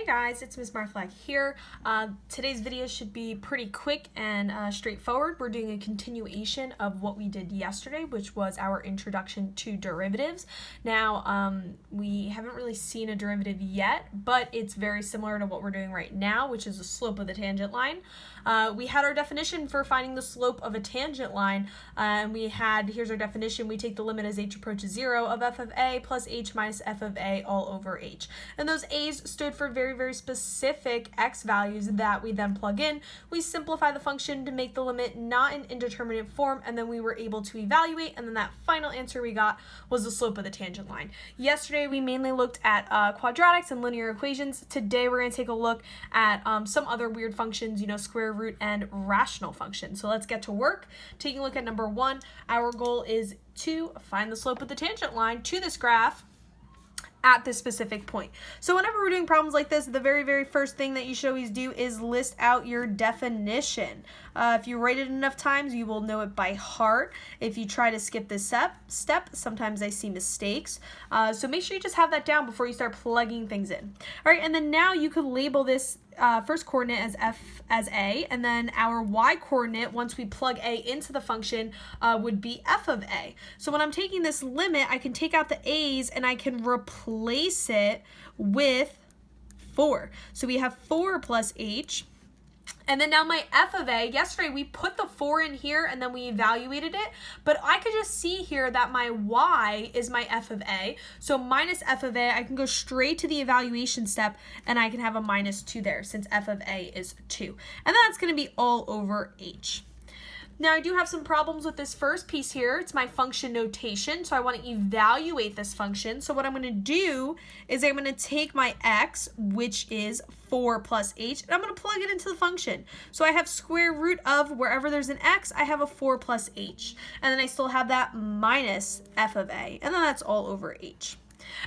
Hey guys, it's Ms. Marflag here. Today's video should be pretty quick and straightforward. We're doing a continuation of what we did yesterday, which was our introduction to derivatives. Now, we haven't really seen a derivative yet, but it's very similar to what we're doing right now, which is the slope of the tangent line. We had our definition for finding the slope of a tangent line, and here's our definition. We take the limit as h approaches 0 of f of a plus h minus f of a all over h. And those a's stood for very, very specific x values that we then plug in. We simplify the function to make the limit not an indeterminate form, and then we were able to evaluate, and then that final answer we got was the slope of the tangent line. Yesterday, we mainly looked at quadratics and linear equations. Today, we're going to take a look at some other weird functions, square root and rational functions. So let's get to work. Taking a look at number 1, our goal is to find the slope of the tangent line to this graph at this specific point. So whenever we're doing problems like this, the very, very first thing that you should always do is list out your definition. If you write it enough times, you will know it by heart. If you try to skip this step, sometimes I see mistakes. So make sure you just have that down before you start plugging things in. All right, and then now you could label this first coordinate as f as a, and then our y coordinate, once we plug a into the function, would be f of a. So when I'm taking this limit, I can take out the a's and I can replace it with 4. So we have 4 plus h. And then now my f of a, yesterday we put the 4 in here and then we evaluated it, but I could just see here that my y is my f of a. So minus f of a, I can go straight to the evaluation step and I can have a minus 2 there since f of a is 2. And that's going to be all over h. Now I do have some problems with this first piece here. It's my function notation, so I want to evaluate this function. So what I'm going to do is I'm going to take my x, which is 4 plus h, and I'm going to plug it into the function. So I have square root of wherever there's an x, I have a 4 plus h. And then I still have that minus f of a, and then that's all over h.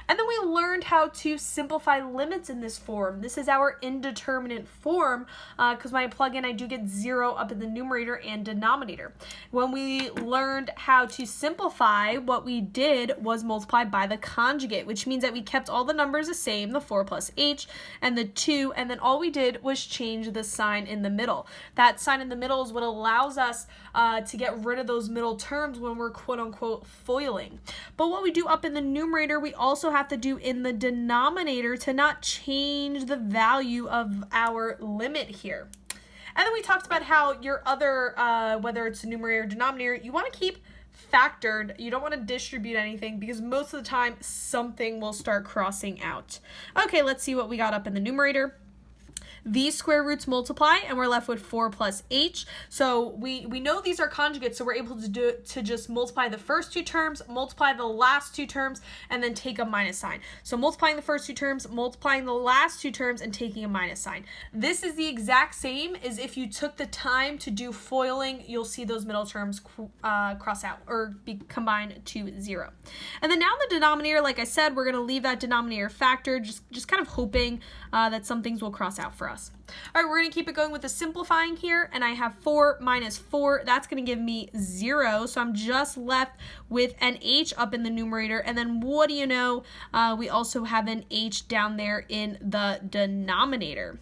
And then we learned how to simplify limits in this form. This is our indeterminate form because when I plug in, I do get 0 up in the numerator and denominator. When we learned how to simplify, what we did was multiply by the conjugate, which means that we kept all the numbers the same, the 4 plus h and the 2, and then all we did was change the sign in the middle. That sign in the middle is what allows us to get rid of those middle terms when we're quote-unquote FOILing. But what we do up in the numerator, we also have to do in the denominator to not change the value of our limit here. And then we talked about how your other, whether it's numerator or denominator, you want to keep factored. You don't want to distribute anything because most of the time something will start crossing out. Okay, let's see what we got up in the numerator. These square roots multiply and we're left with 4 plus h. So we know these are conjugates, so we're able to just multiply the first 2 terms, multiply the last 2 terms, and then take a minus sign. So multiplying the first 2 terms, multiplying the last 2 terms, and taking a minus sign. This is the exact same as if you took the time to do FOILing. You'll see those middle terms cross out or be combined to 0. And then now in the denominator, like I said, we're going to leave that denominator factored, just kind of hoping that some things will cross out for us. All right, we're going to keep it going with the simplifying here, and I have 4 minus 4. That's going to give me 0, so I'm just left with an h up in the numerator, and then what do you know? We also have an h down there in the denominator.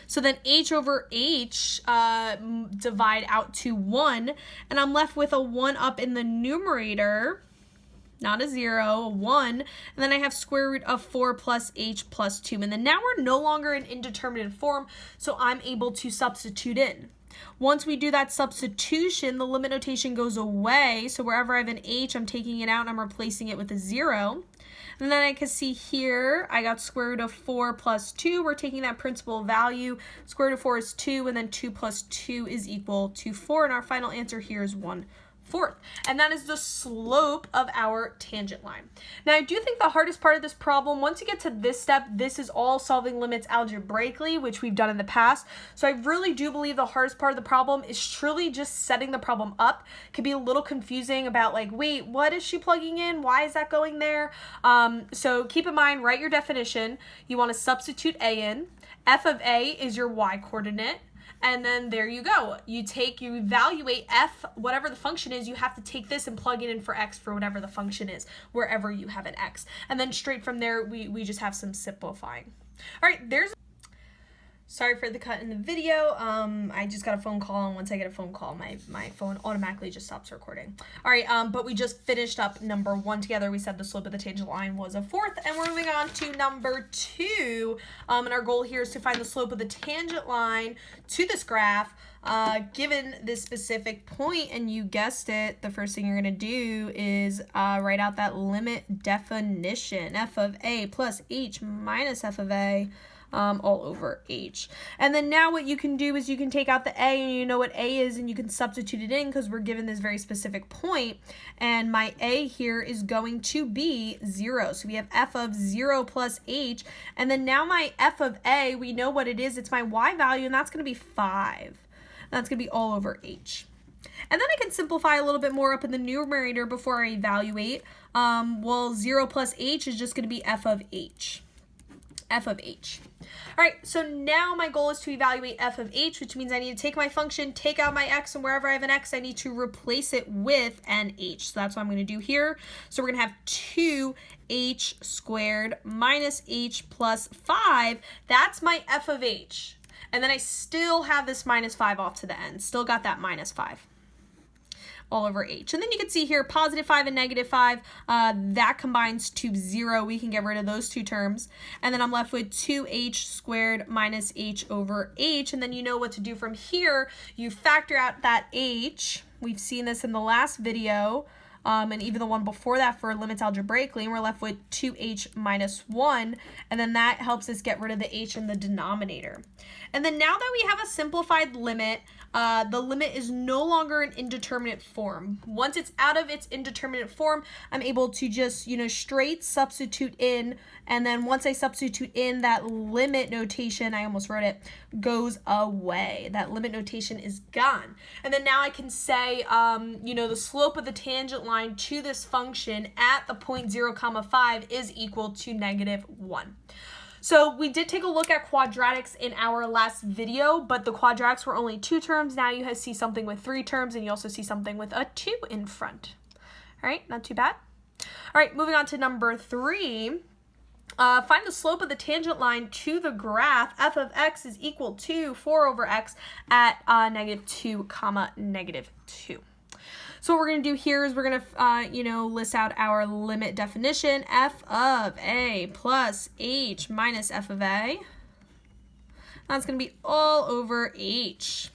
So then h over h divide out to 1, and I'm left with a 1 up in the numerator, not a 0, a 1, and then I have square root of 4 plus h plus 2. And then now we're no longer in indeterminate form, so I'm able to substitute in. Once we do that substitution, the limit notation goes away, so wherever I have an h, I'm taking it out and I'm replacing it with a 0. And then I can see here, I got square root of 4 plus 2. We're taking that principal value. Square root of 4 is 2, and then 2 plus 2 is equal to 4, and our final answer here is 1/4. And that is the slope of our tangent line. Now, I do think the hardest part of this problem, once you get to this step, this is all solving limits algebraically, which we've done in the past. So I really do believe the hardest part of the problem is truly just setting the problem up. It can be a little confusing about like, wait, what is she plugging in? Why is that going there? So keep in mind, write your definition. You want to substitute a in. F of a is your y coordinate. And then there you go. You evaluate f, whatever the function is, you have to take this and plug it in for x for whatever the function is, wherever you have an x. And then straight from there, we just have some simplifying. All right, sorry for the cut in the video. I just got a phone call, and once I get a phone call, my phone automatically just stops recording. All right, but we just finished up number 1 together. We said the slope of the tangent line was a fourth, and we're moving on to number 2. And our goal here is to find the slope of the tangent line to this graph, given this specific point. And you guessed it, the first thing you're gonna do is write out that limit definition, f of a plus h minus f of a, all over h. And then now what you can do is you can take out the a, and you know what a is, and you can substitute it in because we're given this very specific point, and my a here is going to be 0. So we have f of 0 plus h, and then now my f of a, we know what it is. It's my y value, and that's going to be 5. That's going to be all over h. And then I can simplify a little bit more up in the numerator before I evaluate. Well, 0 plus h is just going to be f of h. F of h. All right, so now my goal is to evaluate f of h, which means I need to take my function, take out my x, and wherever I have an x, I need to replace it with an h. So that's what I'm going to do here. So we're going to have 2h squared minus h plus 5. That's my f of h. And then I still have this minus 5 off to the end. Still got that minus 5. All over h. And then you can see here positive 5 and negative 5, that combines to 0. We can get rid of those two terms, and then I'm left with 2h squared minus h over h. And then you know what to do from here. You factor out that h. We've seen this in the last video, and even the one before that for limits algebraically, and we're left with 2h minus 1, and then that helps us get rid of the h in the denominator. And then now that we have a simplified limit, the limit is no longer an indeterminate form. Once it's out of its indeterminate form, I'm able to just, straight substitute in, and then once I substitute in, that limit notation, I almost wrote it, goes away. That limit notation is gone. And then now I can say, the slope of the tangent line to this function at the point 0, 5 is equal to -1. So we did take a look at quadratics in our last video, but the quadratics were only 2 terms. Now you see something with 3 terms, and you also see something with a 2 in front. All right, not too bad. All right, moving on to number 3. Find the slope of the tangent line to the graph. F of x is equal to 4 over x at -2, -2. So what we're going to do here is we're going to, list out our limit definition. F of a plus h minus f of a. That's going to be all over h.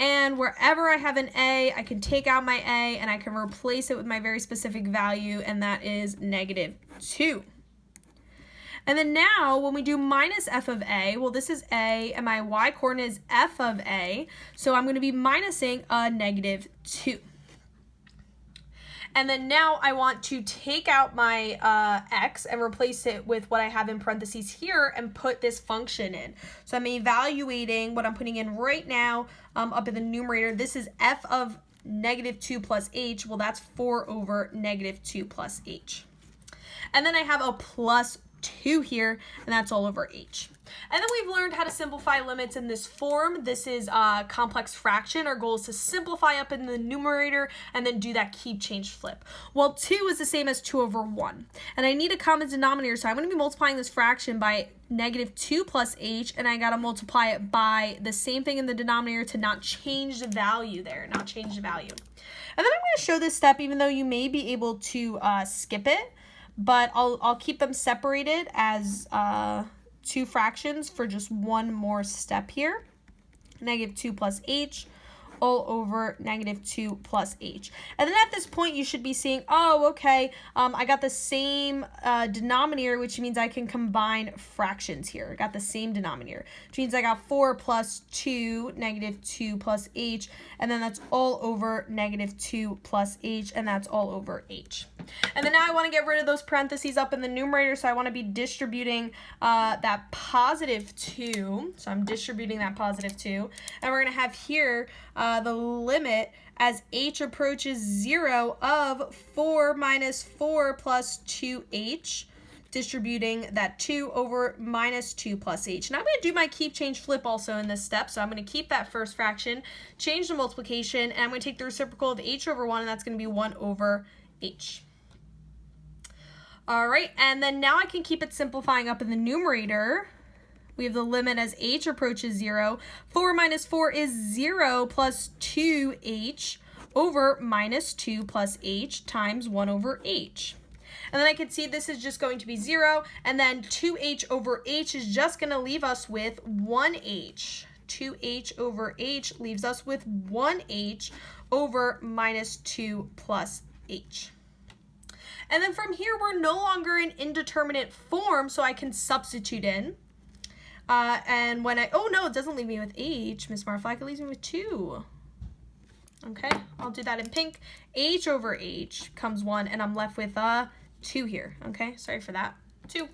And wherever I have an a, I can take out my a, and I can replace it with my very specific value, and that is -2. And then now, when we do minus f of a, well, this is a, and my y coordinate is f of a, so I'm going to be minusing a -2. And then now I want to take out my x and replace it with what I have in parentheses here and put this function in. So I'm evaluating what I'm putting in right now up in the numerator. This is f of -2 plus h. Well, that's 4 over -2 plus h. And then I have a plus 2 here, and that's all over h. And then we've learned how to simplify limits in this form. This is a complex fraction. Our goal is to simplify up in the numerator and then do that keep, change, flip. Well, 2 is the same as 2 over 1. And I need a common denominator, so I'm going to be multiplying this fraction by -2 plus h, and I got to multiply it by the same thing in the denominator to not change the value there, not change the value. And then I'm going to show this step, even though you may be able to skip it, but I'll keep them separated as 2 fractions for just one more step here. -2 plus h all over -2 plus h. And then at this point, you should be seeing, oh, okay, I got the same denominator, which means I can combine fractions here. I got the same denominator, which means I got 4 plus 2, -2 plus h, and then that's all over -2 plus h, and that's all over h. And then now I want to get rid of those parentheses up in the numerator, so I want to be distributing that +2. So I'm distributing that +2, and we're going to have here the limit as h approaches 0 of 4 minus 4 plus 2h, distributing that 2 over -2 plus h. And I'm going to do my keep, change, flip also in this step. So I'm going to keep that first fraction, change the multiplication, and I'm going to take the reciprocal of h over 1, and that's going to be 1 over h. All right, and then now I can keep it simplifying up in the numerator. We have the limit as h approaches 0. 4 minus 4 is 0 plus 2h over minus 2 plus h times 1 over h. And then I can see this is just going to be 0, and then 2h over h is just going to leave us with 1h. 2h over h leaves us with 1h over minus 2 plus h. And then from here, we're no longer in indeterminate form, so I can substitute in. And when oh no, it doesn't leave me with h, Miss Marflack, it leaves me with 2. Okay, I'll do that in pink. H over h comes 1, and I'm left with 2 here. Okay, sorry for that. 2.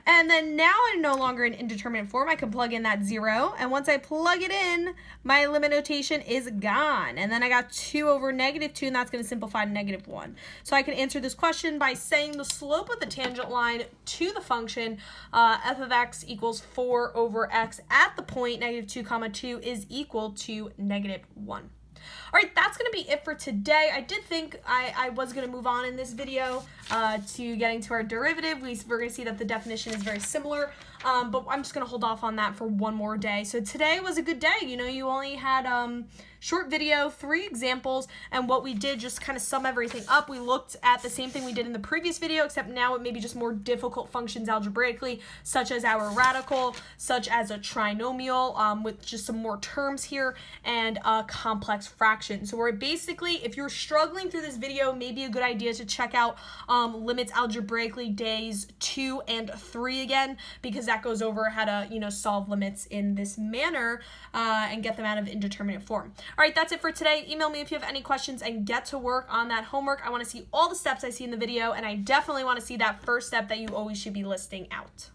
And then now I'm no longer in indeterminate form. I can plug in that 0. And once I plug it in, my limit notation is gone. And then I got 2 over negative 2, and that's going to simplify to negative 1. So I can answer this question by saying the slope of the tangent line to the function f of x equals 4 over x at the point negative 2 comma 2 is equal to negative 1. All right, that's going to be it for today. I did think I was going to move on in this video to getting to our derivative. We're going to see that the definition is very similar, but I'm just going to hold off on that for one more day. So today was a good day. You know, you only had short video, 3 examples, and what we did, just kind of sum everything up. We looked at the same thing we did in the previous video, except now it may be just more difficult functions algebraically, such as our radical, such as a trinomial, with just some more terms here, and a complex fraction. So we're basically, if you're struggling through this video, maybe a good idea to check out limits algebraically days 2 and 3 again, because that goes over how to, you know, solve limits in this manner and get them out of indeterminate form. All right, that's it for today. Email me if you have any questions and get to work on that homework. I want to see all the steps I see in the video, and I definitely want to see that first step that you always should be listing out.